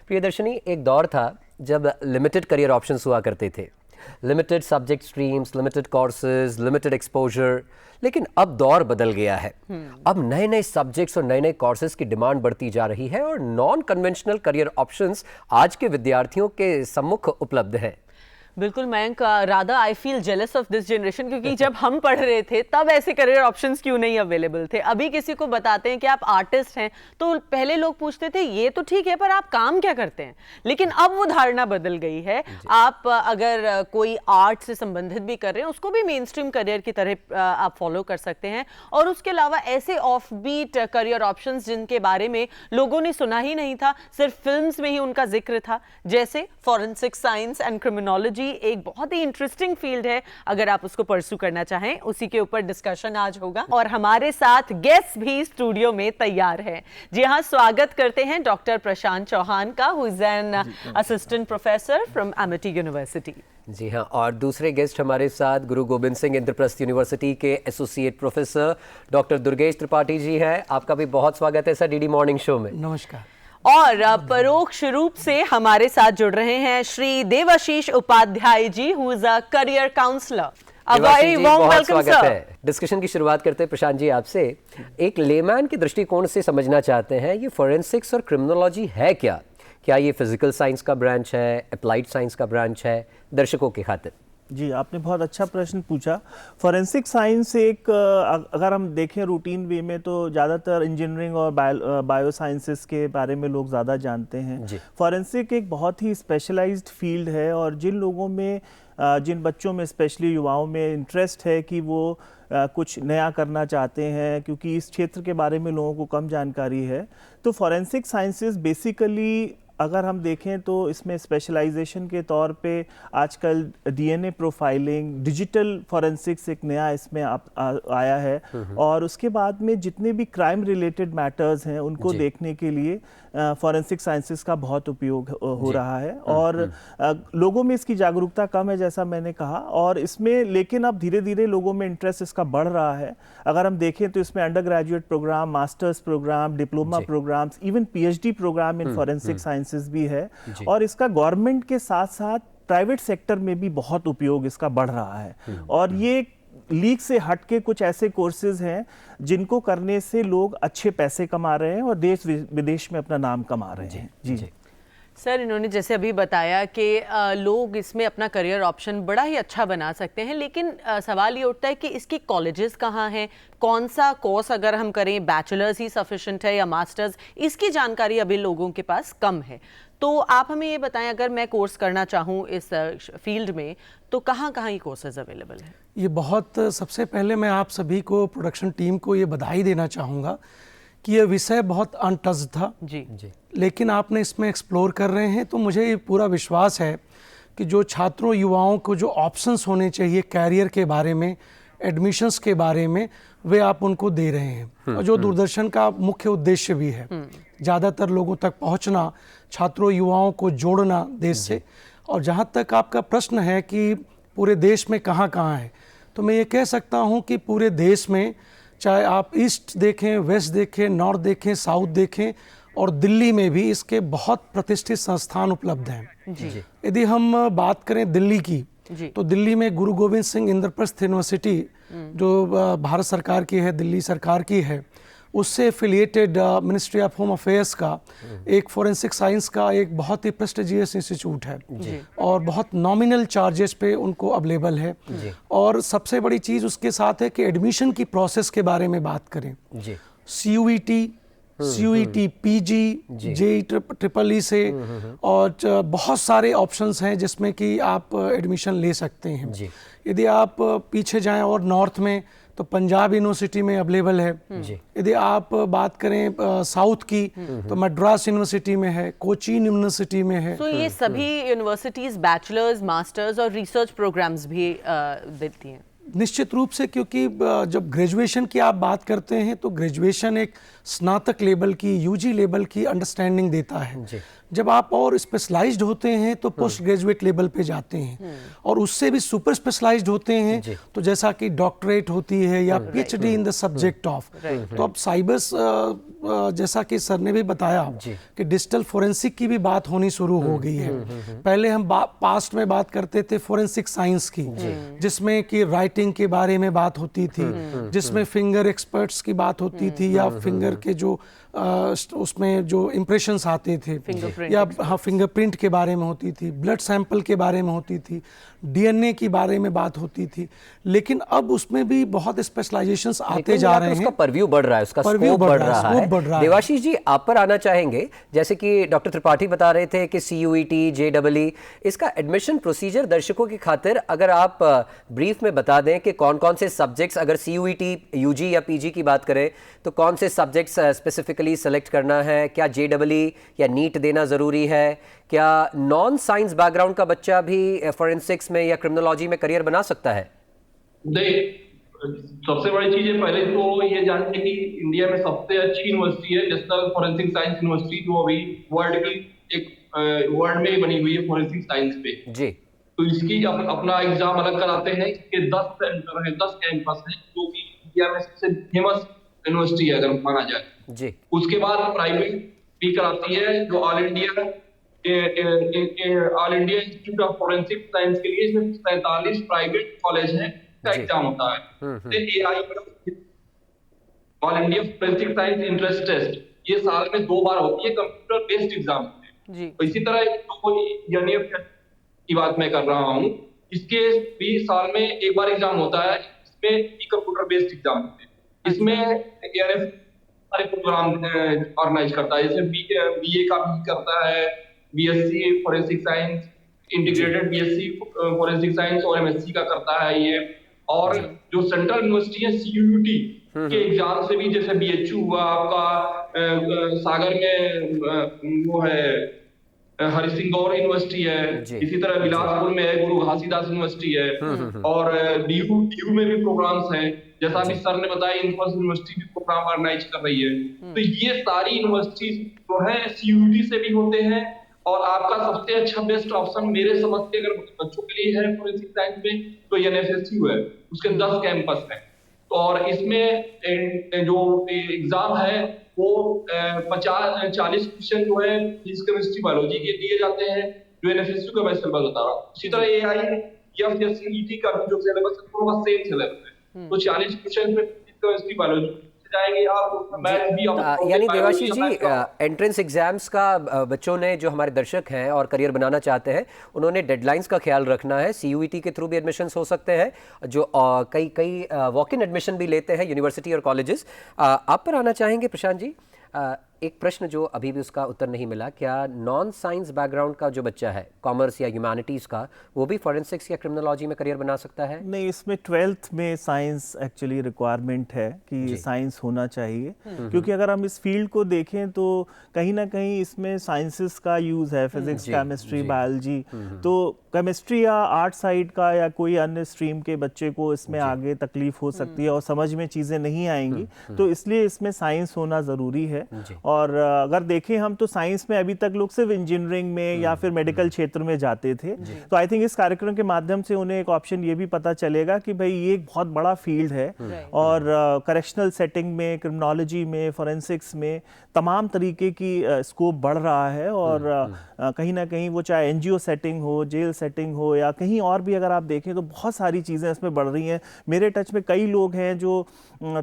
प्रियदर्शनी, एक दौर था जब लिमिटेड करियर ऑप्शंस हुआ करते थे, limited subject streams, limited courses, limited exposure. लेकिन अब दौर बदल गया है। अब नए नए सब्जेक्ट्स और नए नए कोर्सेज की डिमांड बढ़ती जा रही है और नॉन कन्वेंशनल करियर ऑप्शंस आज के विद्यार्थियों के सम्मुख उपलब्ध हैं। बिल्कुल Mayank, Radha I feel jealous of this generation, क्योंकि जब हम पढ़ रहे थे तब ऐसे करियर ऑप्शंस क्यों नहीं अवेलेबल थे। अभी किसी को बताते हैं कि आप आर्टिस्ट हैं तो पहले लोग पूछते थे ये तो ठीक है पर आप काम क्या करते हैं, लेकिन अब वो धारणा बदल गई है। आप अगर कोई आर्ट से संबंधित भी कर रहे हैं उसको भी मेन स्ट्रीम करियर की तरह आप फॉलो कर सकते हैं। और उसके अलावा ऐसे ऑफ बीट करियर ऑप्शंस जिनके बारे में लोगों ने सुना ही नहीं था, सिर्फ फिल्म्स में ही उनका जिक्र था, जैसे फॉरेंसिक साइंस एंड क्रिमिनोलॉजी, एक बहुत ही इंटरेस्टिंग फील्ड है। अगर आप उसको परस्यू करना चाहें, उसी के ऊपर डिस्कशन आज होगा। और हमारे साथ गेस्ट भी स्टूडियो में तैयार हैं। जी हाँ, स्वागत करते हैं डॉक्टर प्रशांत चौहान का, who is an assistant professor from Amity university. जी हाँ, और दूसरे गेस्ट हमारे साथ गुरु गोविंद सिंह इंद्रप्रस्थ यूनिवर्सिटी के associate professor doctor Durgesh Tripathi ji हैं। आपका भी बहुत स्वागत है सर डीडी मॉर्निंग शो में। नमस्कार। और परोक्ष रूप से हमारे साथ जुड़ रहे हैं Shri Debashish Upadhyay ji, who is a career counsellor. Discussion की शुरुआत करते हैं प्रशांत जी आपसे। एक लेमैन के दृष्टिकोण से समझना चाहते हैं ये फोरेंसिक्स और क्रिमिनोलॉजी है क्या? क्या ये फिजिकल साइंस का ब्रांच है, अप्लाइड साइंस का ब्रांच है? दर्शकों के खातिर। जी, आपने बहुत अच्छा प्रश्न पूछा। फॉरेंसिक साइंस एक अगर हम देखें रूटीन वे में तो ज़्यादातर इंजीनियरिंग और बायो साइंसेस के बारे में लोग ज़्यादा जानते हैं। फॉरेंसिक एक बहुत ही स्पेशलाइज्ड फील्ड है और जिन लोगों में जिन बच्चों में स्पेशली युवाओं में इंटरेस्ट है कि वो कुछ नया करना चाहते हैं, क्योंकि इस क्षेत्र के बारे में लोगों को कम जानकारी है, तो फॉरेंसिक साइंसेस बेसिकली अगर हम देखें तो इसमें स्पेशलाइजेशन के तौर पे आजकल डीएनए प्रोफाइलिंग, डिजिटल फॉरेंसिक्स एक नया इसमें आया है। और उसके बाद में जितने भी क्राइम रिलेटेड मैटर्स हैं उनको देखने के लिए फॉरेंसिक साइंसेस का बहुत उपयोग हो रहा है। और लोगों में इसकी जागरूकता कम है जैसा मैंने कहा, और इसमें लेकिन अब धीरे धीरे लोगों में इंटरेस्ट इसका बढ़ रहा है। अगर हम देखें तो इसमें undergraduate programme, masters programme, diploma programmes, even PhD programme in forensic sciences भी है। और इसका गवर्नमेंट के साथ साथ प्राइवेट सेक्टर में भी बहुत उपयोग इसका बढ़ रहा है। और ये लीग से हटके कुछ ऐसे कोर्सेज हैं जिनको करने से लोग अच्छे पैसे कमा रहे हैं और देश विदेश में अपना नाम कमा रहे हैं। जी सर, इन्होंने जैसे अभी बताया कि लोग इसमें अपना करियर ऑप्शन बड़ा ही अच्छा बना सकते हैं, लेकिन सवाल ये उठता है कि इसकी कॉलेजेस कहाँ हैं, कौन सा कोर्स अगर हम करें, बैचलर्स ही सफिशिएंट है या मास्टर्स, इसकी जानकारी अभी लोगों के पास कम है। तो आप हमें ये बताएं, अगर मैं कोर्स करना चाहूँ इस फील्ड में तो कहाँ कहाँ ये कोर्सेज अवेलेबल हैं? ये बहुत, सबसे पहले मैं आप सभी को, प्रोडक्शन टीम को ये बधाई देना चाहूँगा कि ये विषय बहुत अनटच्ड था जी, लेकिन आपने इसमें एक्सप्लोर कर रहे हैं। तो मुझे ये पूरा विश्वास है कि जो छात्रों युवाओं को जो ऑप्शंस होने चाहिए कैरियर के बारे में, एडमिशन्स के बारे में, वे आप उनको दे रहे हैं। और जो दूरदर्शन का मुख्य उद्देश्य भी है ज़्यादातर लोगों तक पहुंचना, छात्रों युवाओं को जोड़ना देश से। और जहां तक आपका प्रश्न है कि पूरे देश में कहां कहां है, तो मैं ये कह सकता हूं कि पूरे देश में, चाहे आप ईस्ट देखें, वेस्ट देखें, नॉर्थ देखें, साउथ देखें, और दिल्ली में भी इसके बहुत प्रतिष्ठित संस्थान उपलब्ध हैं। यदि हम बात करें दिल्ली की, तो दिल्ली में गुरु गोविंद सिंह इंद्रप्रस्थ यूनिवर्सिटी जो भारत सरकार की है, दिल्ली सरकार की है, उससे affiliated ministry of home affairs का एक फोरेंसिक साइंस का एक बहुत ही प्रेस्टिजियस इंस्टीट्यूट है और बहुत नॉमिनल चार्जेस पे उनको अवेलेबल है। और सबसे बड़ी चीज़ उसके साथ है कि एडमिशन की प्रोसेस के बारे में बात करें, CUET PG, JEE triple E से, और बहुत सारे ऑप्शंस हैं जिसमें कि आप एडमिशन ले सकते हैं। यदि आप पीछे जाएं और नॉर्थ में तो पंजाब यूनिवर्सिटी में अवेलेबल है। यदि आप बात करें साउथ की तो मद्रास यूनिवर्सिटी में है, कोचीन यूनिवर्सिटी में है। तो ये सभी यूनिवर्सिटीज बैचलर्स, मास्टर्स और रिसर्च प्रोग्राम्स भी देती हैं? निश्चित रूप से, क्योंकि जब ग्रेजुएशन की आप बात करते हैं तो ग्रेजुएशन एक स्नातक लेवल की, यूजी लेवल की अंडरस्टैंडिंग देता है। जब आप और स्पेशलाइज्ड होते हैं तो पोस्ट ग्रेजुएट लेवल पे जाते हैं, और उससे भी सुपर स्पेशलाइज्ड होते हैं तो जैसा कि डॉक्टरेट होती है या PhD in the subject of. तो अब साइबर जैसा कि सर ने भी बताया कि डिजिटल फोरेंसिक की भी बात होनी शुरू हो गई है। पहले हम पास्ट में बात करते थे फोरेंसिक साइंस की, जिसमें कि राइटिंग के बारे में बात होती थी, जिसमें फिंगर एक्सपर्ट्स की बात होती थी, या फिंगर के जो उसमें जो इम्प्रेशंस आते थे, या फिंगरप्रिंट के बारे में होती थी, ब्लड सैंपल के बारे में होती थी, डीएनए के बारे में बात होती थी। लेकिन अब उसमें भी बहुत स्पेशलाइजेशंस आते जा रहे हैं, उसका परव्यू बढ़ रहा है, उसका स्कोप बढ़ रहा है। देवाशीष जी, आप पर आना चाहेंगे, जैसे कि डॉक्टर त्रिपाठी बता रहे थे कि सीयूईटी, जेईई, इसका एडमिशन प्रोसीजर दर्शकों की खातिर अगर आप ब्रीफ में बता दें कि कौन कौन से सब्जेक्ट्स, अगर सीयूईटी, यूजी या पीजी की बात करें तो कौन से सब्जेक्ट्स स्पेसिफिकली सेलेक्ट करना है, क्या जेईई या नीट देना ज़रूरी है, क्या नॉन साइंस बैकग्राउंड का बच्चा भी फोरेंसिक्स में या क्रिमिनोलॉजी में करियर बना सकता है? सबसे बड़ी चीज है, पहले तो ये जानते कि इंडिया में सबसे अच्छी यूनिवर्सिटी है नेशनल फोरेंसिक साइंस यूनिवर्सिटी, जो अभी वर्ल्ड में बनी हुई है फोरेंसिक साइंस पे जी। तो इसकी अपना एग्जाम अलग कराते हैं। इसके 10 सेंटर है, 10 कैंपस है, जो कि इंडिया में सबसे फेमस यूनिवर्सिटी है अगर माना जाए जी। उसके बाद प्राइवेट भी कराती है, जो all India institute of forensic science के लिए इसमें 47 प्राइवेट कॉलेज हैं का एग्जाम होता है। AI all India forensic science entrance test, ये साल में 2 बार होती है, कंप्यूटर बेस्ड एग्जाम है। तो इसी तरह एनएफ की बात मैं कर रहा हूँ, इसके भी साल में 1 बार एग्जाम होता है, इसमें कंप्यूटर बेस्ड एग्जाम होते हैं। इसमें एनएफ सारे प्रोग्राम ऑर्गेनाइज करता है, जैसे बीए का भी करता है, BSc forensic science, integrated BSc forensic science और एमएससी का करता है ये। और जो सेंट्रल यूनिवर्सिटी है सीयूईटी के एग्जाम से भी, जैसे बीएचयू हुआ आपका, सागर में वो है हरिसिंह गौर यूनिवर्सिटी है, इसी तरह बिलासपुर में है गुरु घासीदास यूनिवर्सिटी है, और डीयू में भी प्रोग्राम्स हैं, जैसा अभी सर ने बताया इन्फोसिस यूनिवर्सिटी भी प्रोग्राम ऑर्गेनाइज कर रही है। तो ये सारी यूनिवर्सिटी जो है सीयूईटी से भी होते हैं, और आपका सबसे अच्छा बेस्ट ऑप्शन मेरे समझ से अगर बच्चों के लिए है फोरेंसिक साइंस में तो एनएफएसयू है, उसके 10 कैंपस हैं। तो और इसमें जो एग्जाम है वो 40 क्वेश्चन जो है फिजिक्स, केमिस्ट्री, बायोलॉजी के दिए जाते हैं, जो एनएफएसयू का मैं सिलेबस बता रहा हूँ। इसी तरह एआई या सीईटी का जो सिलेबस है वो सेम सिलेबस है, तो 40 क्वेश्चन में फिजिक्स, केमिस्ट्री, बायोलॉजी जाएंगे आप। यानी देवाशीष जी, एंट्रेंस एग्जाम्स का बच्चों ने, जो हमारे दर्शक हैं और करियर बनाना चाहते हैं, उन्होंने डेडलाइंस का ख्याल रखना है। सीयूईटी के थ्रू भी एडमिशन्स हो सकते हैं, जो कई वॉक इन एडमिशन भी लेते हैं यूनिवर्सिटी और कॉलेजेस। आप पर आना चाहेंगे प्रशांत जी, एक प्रश्न जो अभी भी उसका उत्तर नहीं मिला, क्या नॉन साइंस बैकग्राउंड का जो बच्चा है, कॉमर्स या ह्यूमैनिटीज़ का, वो भी फोरेंसिक्स या क्रिमिनोलॉजी में करियर बना सकता है? नहीं, इसमें 12th में साइंस एक्चुअली रिक्वायरमेंट है कि साइंस होना चाहिए, क्योंकि अगर हम इस फील्ड को देखें तो कहीं ना कहीं इसमें साइंसेस का यूज़ है, फिजिक्स, केमिस्ट्री, बायोलॉजी। तो केमिस्ट्री या आर्ट साइड का या कोई अन्य स्ट्रीम के बच्चे को इसमें आगे तकलीफ हो सकती है और समझ में चीज़ें नहीं आएंगी, तो इसलिए इसमें साइंस होना ज़रूरी है। और अगर देखें हम तो साइंस में अभी तक लोग सिर्फ इंजीनियरिंग में या फिर मेडिकल क्षेत्र में जाते थे, तो आई थिंक इस कार्यक्रम के माध्यम से उन्हें एक ऑप्शन ये भी पता चलेगा कि भाई ये एक बहुत बड़ा फील्ड है, और करेक्शनल सेटिंग में, क्रिमिनोलॉजी में, फोरेंसिक्स में तमाम तरीके की स्कोप बढ़ रहा है। और कहीं ना कहीं वो चाहे एनजीओ सेटिंग हो, जेल सेटिंग हो, या कहीं और भी अगर आप देखें तो बहुत सारी चीज़ें इसमें बढ़ रही हैं। मेरे टच में कई लोग हैं जो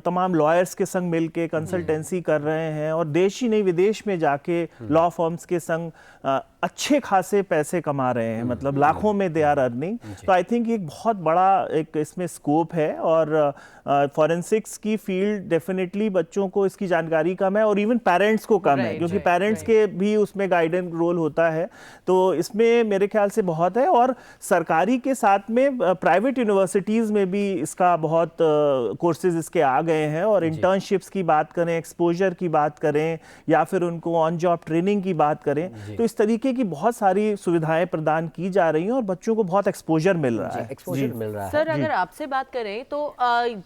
तमाम लॉयर्स के संग मिलके कंसल्टेंसी कर रहे हैं, और देश ही नहीं विदेश में जाके लॉ फर्म्स के संग अच्छे खासे पैसे कमा रहे हैं, मतलब लाखों में दे आर अर्निंग। तो आई थिंक एक बहुत बड़ा एक इसमें स्कोप है, और फॉरेंसिक्स की फील्ड डेफिनेटली बच्चों को इसकी जानकारी कम है, और इवन पेरेंट्स को कम है, क्योंकि पेरेंट्स के भी उसमें गाइडेंस रोल होता है। तो इसमें मेरे ख्याल से बहुत है, और सरकारी के साथ में प्राइवेट यूनिवर्सिटीज़ में भी इसका बहुत कोर्सेज इसके आ गए हैं, और इंटर्नशिप्स की बात करें, एक्सपोजर की बात करें, या फिर उनको ऑन जॉब ट्रेनिंग की बात करें, तो इस तरीके की बहुत सारी सुविधाएं प्रदान की जा रही हैं और बच्चों को बहुत एक्सपोजर मिल रहा है। एक्सपोजर मिल रहा है। सर अगर आपसे बात करें तो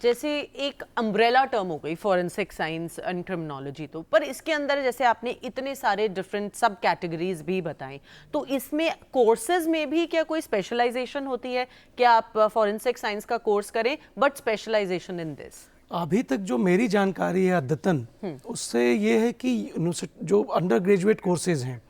जैसे एक अम्ब्रेला टर्म हो गई फॉरेंसिक साइंस एंड क्रिमिनोलॉजी, तो पर इसके अंदर जैसे आपने इतने सारे डिफरेंट सब कैटेगरीज भी बताएं, तो इसमें कोर्सेज में भी क्या कोई स्पेशलाइजेशन होती है कि आप फॉरेंसिक साइंस का कोर्स करें बट स्पेशलाइजेशन इन दिस? अभी तक जो मेरी जानकारी है अद्यतन, उससे ये है कि जो अंडर ग्रेजुएट कोर्सेज हैं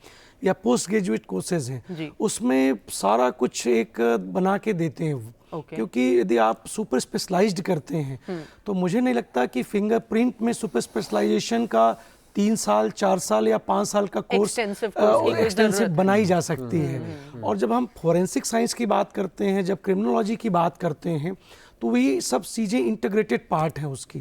या पोस्ट ग्रेजुएट कोर्सेज हैं, उसमें सारा कुछ एक बना के देते हैं वो। क्योंकि यदि आप सुपर स्पेशलाइज्ड करते हैं तो मुझे नहीं लगता कि फिंगरप्रिंट में सुपर स्पेशलाइजेशन का 3 साल 4 साल या 5 साल का कोर्स एक्सटेंसिव बनाई जा सकती है। और जब हम फोरेंसिक साइंस की बात करते हैं, जब क्रिमिनोलॉजी की बात करते हैं, तो वही सब चीज़ें इंटीग्रेटेड पार्ट है उसकी,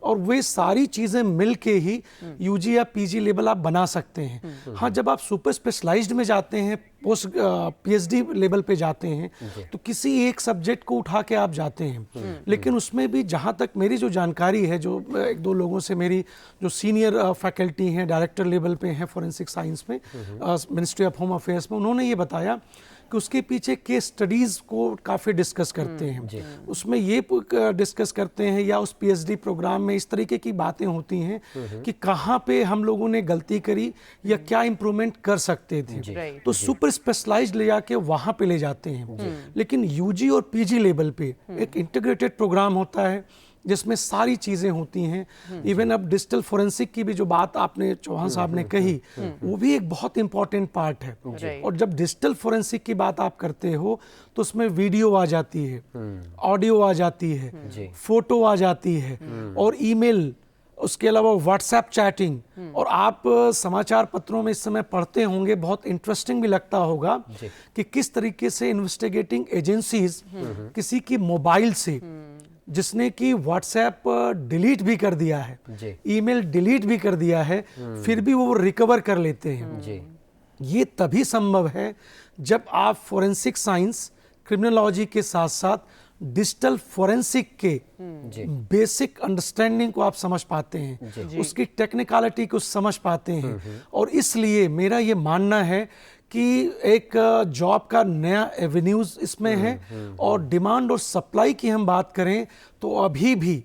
और वे सारी चीज़ें मिल के ही यूजी या पीजी लेवल आप बना सकते हैं। हाँ, जब आप सुपर स्पेशलाइज्ड में जाते हैं, पोस्ट पीएचडी लेवल पे जाते हैं, तो किसी एक सब्जेक्ट को उठा के आप जाते हैं। लेकिन उसमें भी जहाँ तक मेरी जो जानकारी है, जो 1-2 लोगों से मेरी जो सीनियर फैकल्टी हैं, डायरेक्टर लेवल पे हैं फॉरेंसिक साइंस में, मिनिस्ट्री ऑफ होम अफेयर्स में, उन्होंने ये बताया कि उसके पीछे केस स्टडीज़ को काफ़ी डिस्कस करते हैं। उसमें ये डिस्कस करते हैं या उस पीएचडी प्रोग्राम में इस तरीके की बातें होती हैं कि कहाँ पे हम लोगों ने गलती करी या क्या इम्प्रूवमेंट कर सकते थे। तो सुपर स्पेशलाइज्ड ले जाके वहाँ पे ले जाते हैं। लेकिन यूजी और पीजी लेवल पे एक इंटीग्रेटेड प्रोग्राम होता है जिसमें सारी चीज़ें होती हैं। इवन अब डिजिटल फोरेंसिक की भी जो बात आपने चौहान साहब ने कही, वो भी एक बहुत इंपॉर्टेंट पार्ट है। और जब डिजिटल फोरेंसिक की बात आप करते हो तो उसमें वीडियो आ जाती है, ऑडियो आ जाती है, फोटो आ जाती है, और ईमेल, उसके अलावा व्हाट्सएप चैटिंग। और आप समाचार पत्रों में इस समय पढ़ते होंगे, बहुत इंटरेस्टिंग भी लगता होगा कि किस तरीके से इन्वेस्टिगेटिंग एजेंसीज किसी की मोबाइल से, जिसने कि व्हाट्सएप डिलीट भी कर दिया है, ईमेल डिलीट भी कर दिया है, फिर भी वो रिकवर कर लेते हैं। ये तभी संभव है जब आप फोरेंसिक साइंस, क्रिमिनोलॉजी के साथ साथ डिजिटल फोरेंसिक के बेसिक अंडरस्टैंडिंग को आप समझ पाते हैं, उसकी टेक्निकलिटी को समझ पाते हैं। और इसलिए मेरा ये मानना है कि एक जॉब का नया एवेन्यूज इसमें है। और डिमांड और सप्लाई की हम बात करें तो अभी भी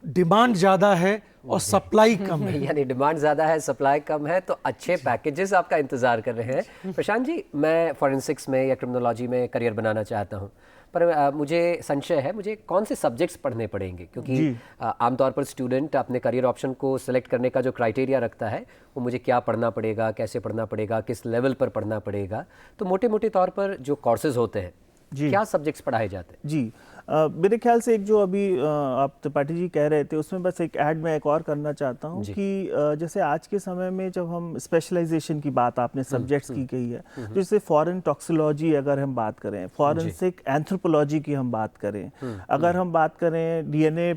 डिमांड ज़्यादा है और सप्लाई कम है। यानी डिमांड ज़्यादा है, सप्लाई कम है, तो अच्छे पैकेजेस आपका इंतज़ार कर रहे हैं। प्रशांत जी, मैं फॉरेंसिक्स में या क्रिमिनोलॉजी में करियर बनाना चाहता हूँ, पर मुझे संशय है, मुझे कौन से सब्जेक्ट्स पढ़ने पड़ेंगे? क्योंकि आमतौर पर स्टूडेंट अपने करियर ऑप्शन को सिलेक्ट करने का जो क्राइटेरिया रखता है, वो मुझे क्या पढ़ना पड़ेगा, कैसे पढ़ना पड़ेगा, किस लेवल पर पढ़ना पड़ेगा। तो मोटे मोटे तौर पर जो कोर्सेज होते हैं, क्या सब्जेक्ट्स पढ़ाए जाते हैं? जी, मेरे ख्याल से एक जो अभी आप त्रिपाठी जी कह रहे थे, उसमें बस एक ऐड मैं एक और करना चाहता हूँ कि जैसे आज के समय में जब हम स्पेशलाइजेशन की बात आपने सब्जेक्ट्स की कही है, तो जैसे फॉरेन टॉक्सिकोलॉजी अगर हम बात करें, फॉरेंसिक एंथ्रोपोलॉजी की हम बात करें, अगर हम बात करें डीएनए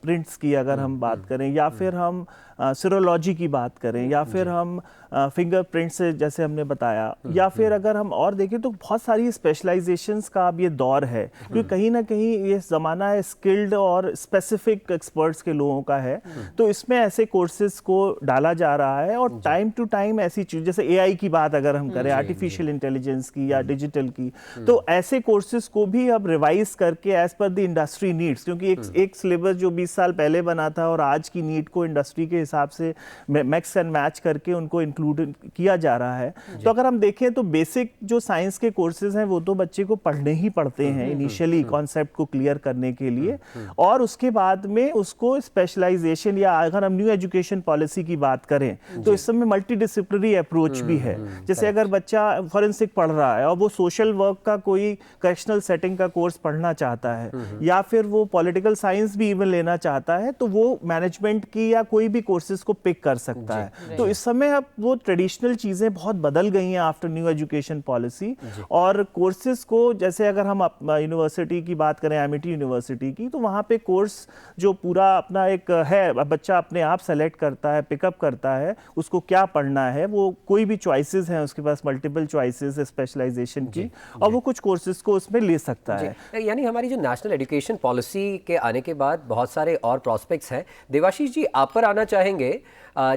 प्रिंट्स की अगर हम बात करें, या फिर हम सीरोलॉजी की बात करें, या फिर हम फिंगरप्रिंट से जैसे हमने बताया, या फिर अगर हम और देखें तो बहुत सारी स्पेशलाइजेशंस का अब ये दौर है, क्योंकि कहीं ना कहीं ये ज़माना है स्किल्ड और स्पेसिफिक एक्सपर्ट्स के लोगों का है। तो इसमें ऐसे कोर्सेज को डाला जा रहा है, और टाइम टू टाइम ऐसी चीज़, जैसे एआई की बात अगर हम करें, आर्टिफिशियल इंटेलिजेंस की या डिजिटल की, तो ऐसे कोर्सेज को भी अब रिवाइज करके as per the industry needs, क्योंकि एक सिलेबस जो 20 साल पहले बना था और आज की नीड को इंडस्ट्री के हिसाब से मैक्स एंड मैच करके उनको इंक्लूड किया जा रहा है। तो अगर हम देखें तो बेसिक जो साइंस के कोर्सेज हैं वो तो बच्चे को पढ़ने ही पड़ते हैं इनिशियली कॉन्सेप्ट को क्लियर करने के लिए, और उसके बाद में उसको स्पेशलाइजेशन, या अगर हम न्यू एजुकेशन पॉलिसी की बात करें तो इस समय मल्टीडिसिप्लिनरी अप्रोच भी है। जैसे अगर बच्चा फॉरेंसिक पढ़ रहा है और वो सोशल वर्क का कोई करेक्शनल सेटिंग का कोर्स पढ़ना चाहता है, या फिर वो पॉलिटिकल साइंस भी इवन लेना चाहता है, तो वो मैनेजमेंट की या कोई भी कोर्सेज को पिक कर सकता है। तो इस समय अब वो ट्रेडिशनल चीजें बहुत बदल गई हैं आफ्टर न्यू एजुकेशन पॉलिसी, और कोर्सेज को जैसे अगर हम यूनिवर्सिटी की बात करें, एमिटी यूनिवर्सिटी की, तो वहाँ पे कोर्स जो पूरा अपना एक है, बच्चा अपने आप सेलेक्ट करता है, पिकअप करता है उसको क्या पढ़ना है, वो कोई भी चॉइसेस हैं उसके पास, मल्टीपल चॉइसेस स्पेशलाइजेशन की, और वो कुछ कोर्सेज को उसमें ले सकता है। यानी हमारी जो नेशनल एजुकेशन पॉलिसी के आने के बाद बहुत सारे और प्रॉस्पेक्ट्स हैं। देवाशीष जी, आप पर आना चाहे चाहेंगे,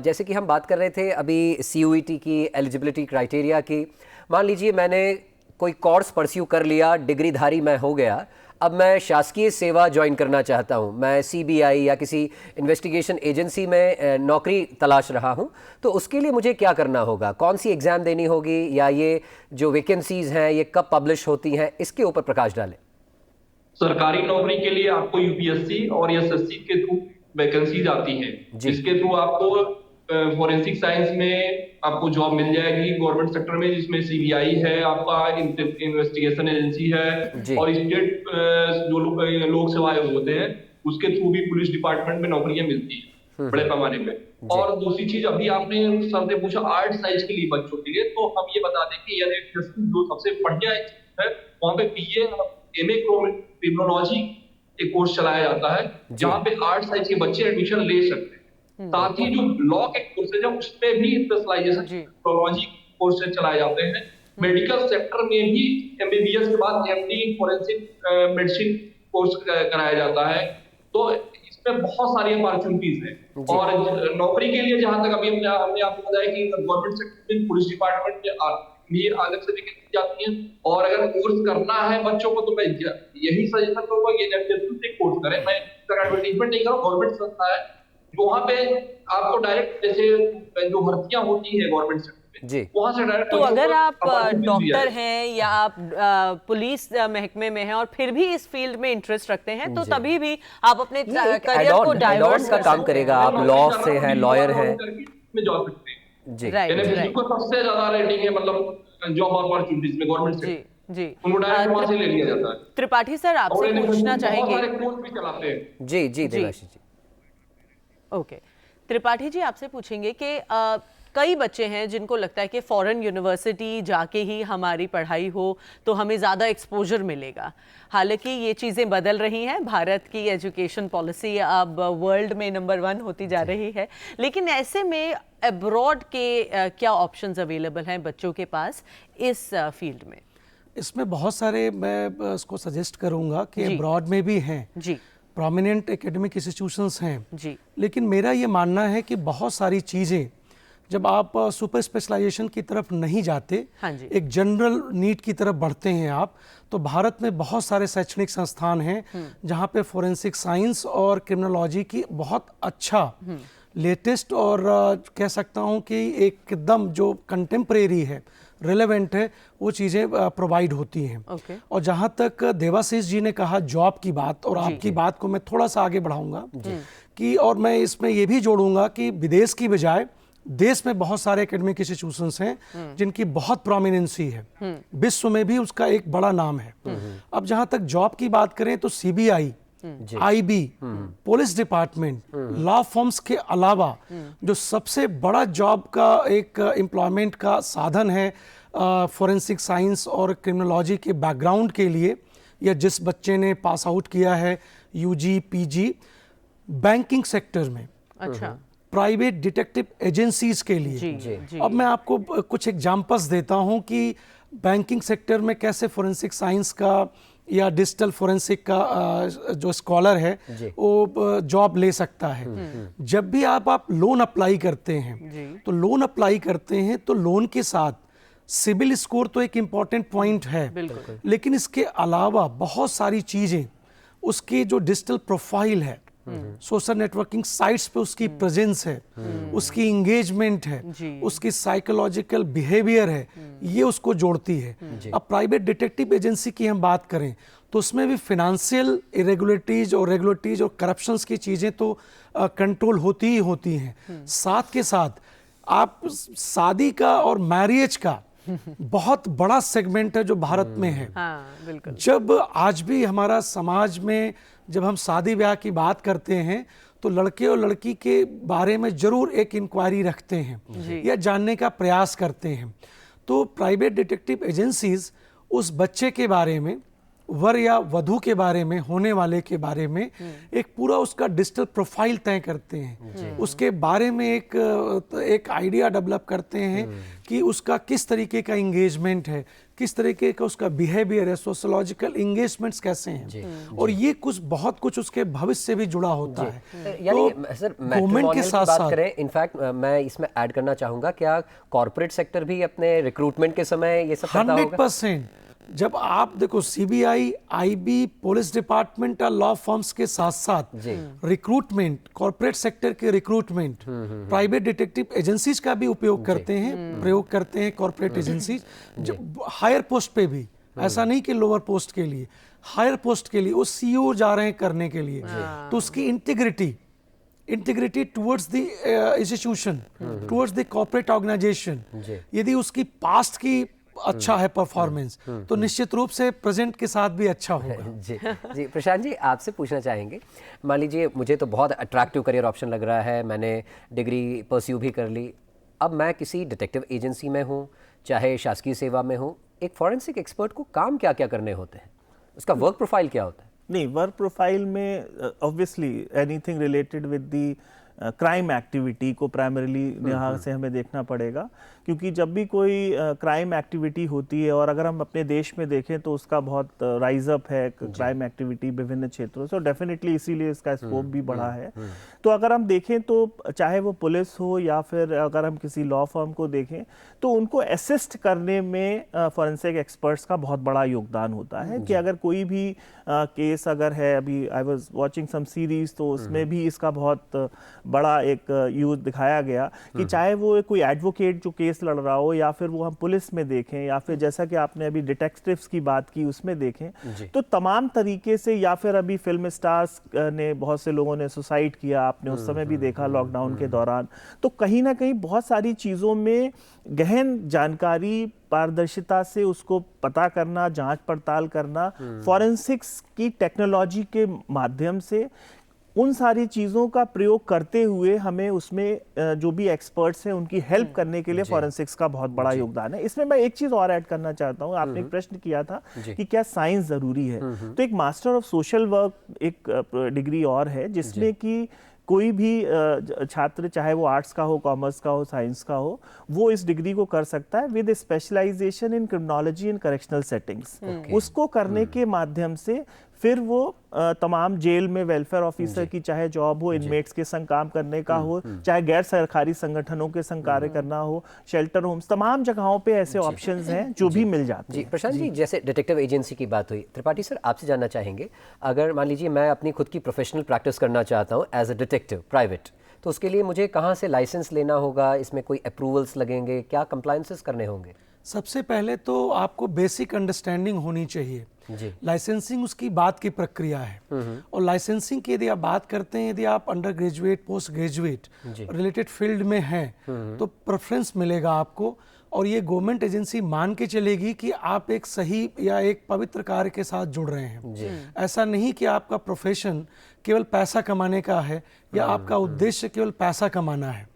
जैसे कि हम बात कर रहे थे अभी CUET की एलिजिबिलिटी क्राइटेरिया की। मान लीजिए मैंने कोई कोर्स परस्यू कर लिया, डिग्रीधारी मैं हो गया, अब मैं शासकीय सेवा ज्वाइन करना चाहता हूं, मैं CBI या किसी इन्वेस्टिगेशन एजेंसी में नौकरी तलाश रहा हूं, तो उसके लिए मुझे क्या करना होगा? कौन सी एग्ज़ाम देनी होगी, या ये जो वैकेंसीज़ हैं ये कब पब्लिश होती हैं, इसके ऊपर प्रकाश डालें। सरकारी नौकरी के लिए आपको UPSC और SSC के थ्रू वैकेंसीज आती है, जिसके थ्रू आपको फॉरेंसिक साइंस में आपको जॉब मिल जाएगी गवर्नमेंट सेक्टर में, जिसमें CBI है, आपका इन्वेस्टिगेशन एजेंसी है, और स्टेट जो लोक सेवा आयोग होते हैं उसके थ्रू भी पुलिस डिपार्टमेंट में नौकरियां मिलती है बड़े पैमाने पे। और दूसरी चीज, अभी आपने सर ने पूछा आर्ट साइंस के लिए बच्चों के लिए, तो हम ये बता दें कि जो सबसे बढ़िया है वहाँ पे PA MA क्रिमिनोलॉजी एक कोर्स चलाया जाता है, जहाँ पे आर्ट साइंस के बच्चे एडमिशन ले सकते हैं। साथ ही जो लॉ के कोर्सेज है उसमें भी स्पेशलाइजेशन क्रिमिनोलॉजी कोर्सेज चलाए जाते हैं। मेडिकल सेक्टर में भी MBBS के बाद MD फॉरेंसिक मेडिसिन कोर्स कराया जाता है। तो इसमें बहुत सारी अपॉर्चुनिटीज हैं। और नौकरी के लिए जहां तक अभी हमने आपको बताया कि गवर्नमेंट सेक्टर में पुलिस डिपार्टमेंट में भी अलग से वैकेंसी जाती है, और अगर कोर्स करना है बच्चों को तो मैं यही सजेशन करूंगा कि ये कोर्स करें। मैं एडवर्टीजमेंट नहीं करूँ, गवर्नमेंट संस्था है वहां पे आपको डायरेक्ट जैसे जो भर्तियां होती है गवर्नमेंट सेक्टर जी, वहां से डायरेक्ट। तो अगर आप डॉक्टर हैं या आप पुलिस महकमे में हैं और फिर भी इस फील्ड में इंटरेस्ट रखते हैं, तो तभी भी आप अपने करियर को डाइवर्ट का काम करेगा। आप लॉ से हैं, लॉयर हैं, में जा सकते हैं। जी, राइट। को सबसे ज्यादा रेटिंग है मतलब जॉब अपॉर्चुनिटीज में गवर्नमेंट से जी उनको डायरेक्ट वहां से ले लिया जाता है। त्रिपाठी सर, आपसे पूछना चाहेंगे। बहुत सारे कोर्स भी चलाते हैं। जी जी देवाशीष जी। ओके, त्रिपाठी जी आपसे पूछेंगे कि कई बच्चे हैं जिनको लगता है कि फॉरेन यूनिवर्सिटी जाके ही हमारी पढ़ाई हो तो हमें ज़्यादा एक्सपोजर मिलेगा। हालांकि ये चीज़ें बदल रही हैं, भारत की एजुकेशन पॉलिसी अब वर्ल्ड में नंबर 1 होती जा रही है, लेकिन ऐसे में अब्रॉड के क्या ऑप्शंस अवेलेबल हैं बच्चों के पास इस फील्ड में? इसमें बहुत सारे मैं इसको सजेस्ट करूँगा कि अब्रॉड में भी हैं जी, प्रोमिनेंट एकेडमिक इंस्टीट्यूशंस हैं जी, लेकिन मेरा ये मानना है कि बहुत सारी चीज़ें जब आप सुपर स्पेशलाइजेशन की तरफ नहीं जाते, हाँ जी, एक जनरल नीड की तरफ बढ़ते हैं आप, तो भारत में बहुत सारे शैक्षणिक संस्थान हैं जहाँ पे फोरेंसिक साइंस और क्रिमिनोलॉजी की बहुत अच्छा लेटेस्ट और कह सकता हूँ कि एकदम जो कंटेम्प्रेरी है, रिलेवेंट है, वो चीज़ें प्रोवाइड होती हैं। और जहाँ तक देवाशीष जी ने कहा जॉब की बात, और आपकी बात को मैं थोड़ा सा आगे बढ़ाऊंगा कि, और मैं इसमें ये भी जोड़ूंगा कि विदेश की बजाय देश में बहुत सारे एकेडमिक इंस्टीट्यूशंस हैं जिनकी बहुत प्रोमिनेंसी है, विश्व में भी उसका एक बड़ा नाम है। अब जहाँ तक जॉब की बात करें तो CBI, IB, police department, law firms के अलावा जो सबसे बड़ा जॉब का एक एम्प्लॉयमेंट का साधन है फोरेंसिक साइंस और क्रिमिनोलॉजी के बैकग्राउंड के लिए, या जिस बच्चे ने पास आउट किया है UG PG, बैंकिंग सेक्टर में, अच्छा, प्राइवेट डिटेक्टिव एजेंसीज के लिए। जी। अब मैं आपको कुछ एग्जांपल्स देता हूं कि बैंकिंग सेक्टर में कैसे फोरेंसिक साइंस का या डिजिटल फोरेंसिक का जो स्कॉलर है वो जॉब ले सकता है। जब भी आप लोन अप्लाई करते हैं तो लोन के साथ सिबिल स्कोर तो एक इम्पॉर्टेंट पॉइंट है, लेकिन इसके अलावा बहुत सारी चीज़ें, उसकी जो डिजिटल प्रोफाइल है, सोशल नेटवर्किंग साइट्स पे उसकी प्रेजेंस है, उसकी इंगेजमेंट है, उसकी साइकोलॉजिकल बिहेवियर है, ये उसको जोड़ती है। अब प्राइवेट डिटेक्टिव एजेंसी की हम बात करें तो उसमें भी फिनेंशियल इरेगुलरिटीज और करप्शंस की चीज़ें तो कंट्रोल होती ही होती हैं। साथ के साथ आप शादी का और मैरिज का बहुत बड़ा सेगमेंट है जो भारत में है। बिल्कुल। जब आज भी हमारा समाज में जब हम शादी ब्याह की बात करते हैं तो लड़के और लड़की के बारे में जरूर एक इंक्वायरी रखते हैं या जानने का प्रयास करते हैं। तो प्राइवेट डिटेक्टिव एजेंसीज उस बच्चे के बारे में, वर या वधू के बारे में, होने वाले के बारे में एक पूरा उसका डिजिटल प्रोफाइल तय करते हैं, उसके बारे में एक आइडिया डेवलप करते हैं कि उसका किस तरीके का इंगेजमेंट है, किस तरीके का उसका बिहेवियर है, सोशोलॉजिकल एंगेजमेंट्स कैसे हैं, और ये बहुत कुछ उसके भविष्य से भी जुड़ा होता है। यानी सर गवर्नमेंट के साथ बात करें, इनफैक्ट मैं इसमें ऐड करना चाहूंगा, क्या कॉर्पोरेट सेक्टर भी अपने रिक्रूटमेंट के समय ये सब करता होगा? 100%। जब आप देखो सीबीआई, आईबी, पुलिस डिपार्टमेंट और लॉ फर्म्स के साथ साथ रिक्रूटमेंट, कॉर्पोरेट सेक्टर के रिक्रूटमेंट, प्राइवेट डिटेक्टिव एजेंसीज का भी उपयोग करते हैं, प्रयोग करते हैं कॉर्पोरेट एजेंसीज, जब हायर पोस्ट पे भी, ऐसा नहीं कि लोअर पोस्ट के लिए, हायर पोस्ट के लिए वो सीईओ जा रहे हैं करने के लिए, तो उसकी integrity towards the institution, towards the corporate organisation, यदि उसकी पास्ट की अच्छा है परफॉर्मेंस, तो निश्चित रूप से प्रेजेंट के साथ भी अच्छा होगा। जी प्रशांत जी, आपसे पूछना चाहेंगे, मान लीजिए मुझे तो बहुत अट्रैक्टिव करियर ऑप्शन लग रहा है, मैंने डिग्री परस्यू भी कर ली, अब मैं किसी डिटेक्टिव एजेंसी में हूँ, चाहे शासकीय सेवा में हूँ, एक फॉरेंसिक एक्सपर्ट को काम क्या क्या करने होते हैं, उसका वर्क प्रोफाइल क्या होता है? नहीं, वर्क प्रोफाइल में obviously anything related with the crime activity को प्राइमरीली यहाँ से हमें देखना पड़ेगा, क्योंकि जब भी कोई क्राइम एक्टिविटी होती है, और अगर हम अपने देश में देखें तो उसका बहुत राइज अप है क्राइम एक्टिविटी विभिन्न क्षेत्रों से, और डेफिनेटली इसीलिए इसका स्कोप भी बढ़ा है। तो अगर हम देखें तो चाहे वो पुलिस हो या फिर अगर हम किसी लॉ फर्म को देखें, तो उनको असिस्ट करने में फॉरेंसिक एक्सपर्ट्स का बहुत बड़ा योगदान होता है। कि अगर कोई भी केस अगर है, अभी I was watching some series, तो उसमें भी इसका बहुत बड़ा एक यूज दिखाया गया कि चाहे वो कोई एडवोकेट जो केस लड़ रहा हो, या फिर वो हम पुलिस में देखें, या फिर जैसा कि आपने अभी डिटेक्टिव्स की बात की उसमें देखें, तो तमाम तरीके से, या फिर अभी फिल्म स्टार्स ने, बहुत से लोगों ने सुसाइड किया, आपने उस समय भी देखा लॉकडाउन के दौरान, तो कहीं ना कहीं बहुत सारी चीज़ों में गहन जानकारी, पारदर्शिता से उसको पता करना, जांच पड़ताल करना, फॉरेंसिक्स की टेक्नोलॉजी के माध्यम से उन सारी चीज़ों का प्रयोग करते हुए हमें उसमें जो भी एक्सपर्ट्स हैं उनकी हेल्प करने के लिए फॉरेंसिक्स का बहुत बड़ा योगदान है। इसमें मैं एक चीज़ और ऐड करना चाहता हूँ, आपने एक प्रश्न किया था कि क्या साइंस ज़रूरी है, तो एक मास्टर ऑफ सोशल वर्क एक डिग्री और है, जिसमें कि कोई भी छात्र, चाहे वो आर्ट्स का हो, कॉमर्स का हो, साइंस का हो, वो इस डिग्री को कर सकता है with specialisation in criminology and correctional settings. उसको करने के माध्यम से फिर वो तमाम जेल में वेलफेयर ऑफिसर की चाहे जॉब हो, इनमेट्स के संग काम करने का हो, चाहे गैर सरकारी संगठनों के संग कार्य करना हो, शेल्टर होम्स, तमाम जगहों पे ऐसे ऑप्शंस हैं जो भी मिल जाते हैं। प्रशांत जी, जैसे डिटेक्टिव एजेंसी की बात हुई, त्रिपाठी सर आपसे जानना चाहेंगे, अगर मान लीजिए मैं अपनी खुद की प्रोफेशनल प्रैक्टिस करना चाहता हूँ एज अ डिटेक्टिव प्राइवेट, तो उसके लिए मुझे कहाँ से लाइसेंस लेना होगा, इसमें कोई अप्रूवल्स लगेंगे, क्या कंप्लायंसेस करने होंगे? सबसे पहले तो आपको बेसिक अंडरस्टैंडिंग होनी चाहिए। लाइसेंसिंग उसकी बात की प्रक्रिया है, और लाइसेंसिंग की यदि आप बात करते हैं, यदि आप under graduate, post graduate related field में हैं, तो प्रेफरेंस मिलेगा आपको, और ये गवर्नमेंट एजेंसी मान के चलेगी कि आप एक सही या एक पवित्र कार्य के साथ जुड़ रहे हैं। ऐसा नहीं कि आपका प्रोफेशन केवल पैसा कमाने का है, या आपका उद्देश्य केवल पैसा कमाना है।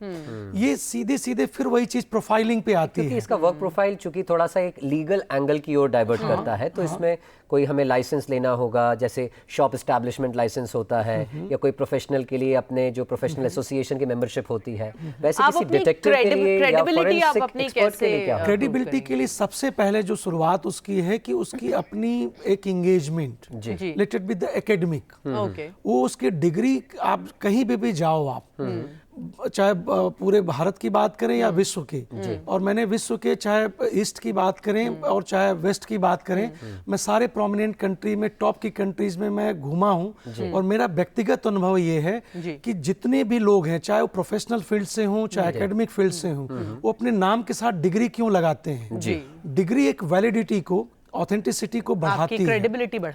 ये सीधे सीधे फिर वही चीज प्रोफाइलिंग पे आती है। इसका वर्क प्रोफाइल चूंकि थोड़ा सा एक लीगल एंगल की ओर डाइवर्ट करता है, तो इसमें कोई हमें लाइसेंस लेना होगा, जैसे शॉप एस्टैब्लिशमेंट लाइसेंस होता है, या कोई प्रोफेशनल के लिए अपने जो प्रोफेशनल एसोसिएशन की मेंबरशिप होती है, वैसे किसी डिटेक्टिव के लिए या फॉरेंसिक एक्सपर्ट के लिए क्या? क्रेडिबिलिटी के लिए सबसे पहले जो शुरुआत उसकी है कि उसकी अपनी एक engagement related with the academic, वो उसकी डिग्री, आप कहीं भी जाओ आप, चाहे पूरे भारत की बात करें या विश्व की, और मैंने विश्व के चाहे ईस्ट की बात करें और चाहे वेस्ट की बात करें, मैं सारे प्रोमिनेंट कंट्री में, टॉप की कंट्रीज में मैं घूमा हूं, और मेरा व्यक्तिगत अनुभव ये है कि जितने भी लोग हैं, चाहे वो प्रोफेशनल फील्ड से हों, चाहे एकेडमिक फील्ड से हों, वो अपने नाम के साथ डिग्री क्यों लगाते हैं? डिग्री एक वैलिडिटी को, ऑथेंटिसिटी को बढ़ाती है,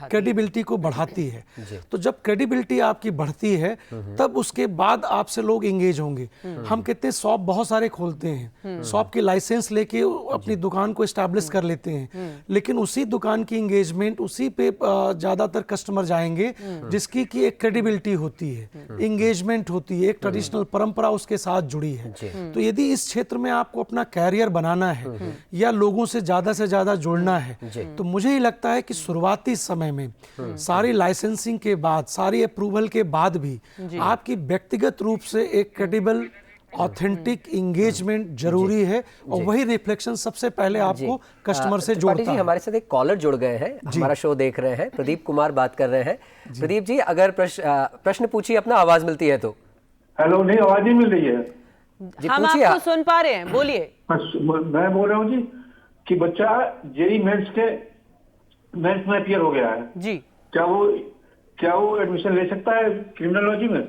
क्रेडिबिलिटी को बढ़ाती है। तो जब क्रेडिबिलिटी आपकी बढ़ती है, तब उसके बाद आपसे लोग एंगेज होंगे। हम कहते हैं शॉप बहुत सारे खोलते हैं, शॉप की लाइसेंस लेके अपनी दुकान को एस्टैब्लिश कर लेते हैं, लेकिन उसी दुकान की एंगेजमेंट, उसी पे ज्यादातर कस्टमर जाएंगे जिसकी की एक क्रेडिबिलिटी होती है, एंगेजमेंट होती है, एक ट्रेडिशनल परंपरा उसके साथ जुड़ी है। तो यदि इस क्षेत्र में आपको अपना कैरियर बनाना है या लोगों से ज्यादा जुड़ना है, तो मुझे ही लगता है कि शुरुआती समय में सारी लाइसेंसिंग के बाद, सारी अप्रूवल के बाद भी आपकी व्यक्तिगत रूप से एक क्रेडिबल ऑथेंटिक इंगेजमेंट जरूरी है, और वही रिफ्लेक्शन सबसे पहले आपको कस्टमर से त्रिपाठी जोड़ता जी, है। हमारे साथ एक कॉलर जुड़ गए हैं, हमारा शो देख रहे हैं, प्रदीप कुमार बात कर रहे हैं। प्रदीप जी, अगर प्रश्न पूछिए अपना, आवाज मिलती है तो। हेलो, नहीं आवाज नहीं मिल रही है जी, हम पूछिए आपको सुन पा रहे हैं, बोलिए। मैं बोल रहा हूँ जी कि बच्चा जेई मेंस में अपियर हो गया है जी, क्या वो एडमिशन ले सकता है क्रिमिनोलॉजी में?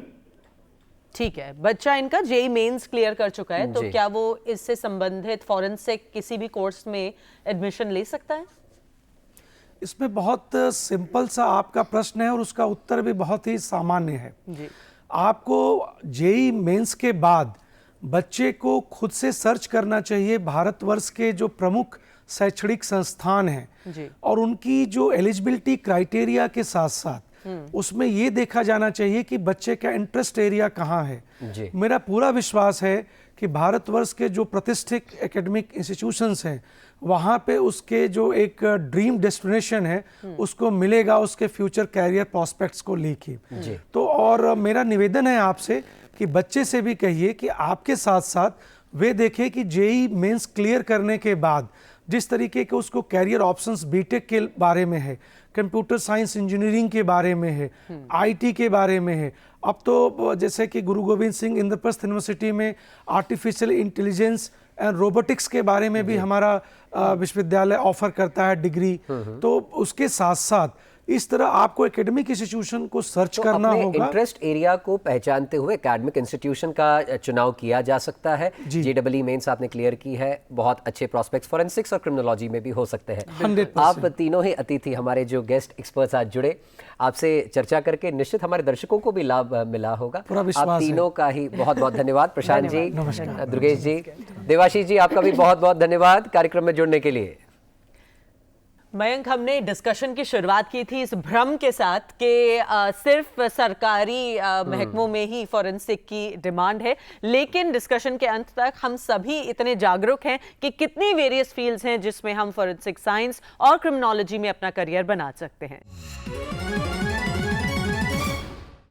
ठीक है, बच्चा इनका जेई मेंस क्लियर कर चुका है, तो जी। क्या वो इससे संबंधित फॉरेंसिक किसी भी कोर्स में एडमिशन ले सकता है? इसमें बहुत सिंपल सा आपका प्रश्न है और उसका उत्तर भी बहुत ही सामान्य है। जी, आपको जेई मेंस के बाद बच्चे को खुद से सर्च करना चाहिए भारतवर्ष के जो प्रमुख शैक्षणिक संस्थान हैं, जी। और उनकी जो एलिजिबिलिटी क्राइटेरिया के साथ साथ उसमें ये देखा जाना चाहिए कि बच्चे का इंटरेस्ट एरिया कहाँ है। जी। मेरा पूरा विश्वास है कि भारतवर्ष के जो प्रतिष्ठित एकेडमिक इंस्टीट्यूशंस हैं वहाँ पे उसके जो एक ड्रीम डेस्टिनेशन है उसको मिलेगा, उसके फ्यूचर कैरियर प्रोस्पेक्ट्स को लेके। तो और मेरा निवेदन है आपसे कि बच्चे से भी कहिए कि आपके साथ साथ वे देखें कि जेई मेंस क्लियर करने के बाद जिस तरीके के उसको कैरियर ऑप्शंस बीटेक के बारे में है, कंप्यूटर साइंस इंजीनियरिंग के बारे में है, आईटी के बारे में है, अब तो जैसे कि गुरु गोविंद सिंह इंद्रप्रस्थ यूनिवर्सिटी में आर्टिफिशियल इंटेलिजेंस एंड रोबोटिक्स के बारे में भी हमारा विश्वविद्यालय ऑफर करता है डिग्री। तो उसके साथ साथ इस तरह आपको एकेडमिक इंस्टीट्यूशन को सर्च तो करना अपने होगा। इंटरेस्ट एरिया को पहचानते हुए एकेडमिक इंस्टीट्यूशन का चुनाव किया जा सकता है। जेईई मेंस आपने क्लियर की है, बहुत अच्छे प्रोस्पेक्ट्स फॉरेंसिक्स और क्रिमिनोलॉजी में भी हो सकते हैं। 100%। आप तीनों ही अतिथि हमारे जो गेस्ट एक्सपर्ट्स आज जुड़े, आपसे चर्चा करके निश्चित हमारे दर्शकों को भी लाभ मिला होगा। पूरा विश्वास आप है। तीनों का ही बहुत बहुत धन्यवाद। प्रशांत जी, दुर्गेश जी, देवाशीष जी, आपका भी बहुत बहुत धन्यवाद कार्यक्रम में जुड़ने के लिए। मयंक, हमने डिस्कशन की शुरुआत की थी इस भ्रम के साथ कि सिर्फ सरकारी महकमों में ही फॉरेंसिक की डिमांड है, लेकिन डिस्कशन के अंत तक हम सभी इतने जागरूक हैं कि कितनी वेरियस फील्ड्स हैं जिसमें हम फॉरेंसिक साइंस और क्रिमिनोलॉजी में अपना करियर बना सकते हैं।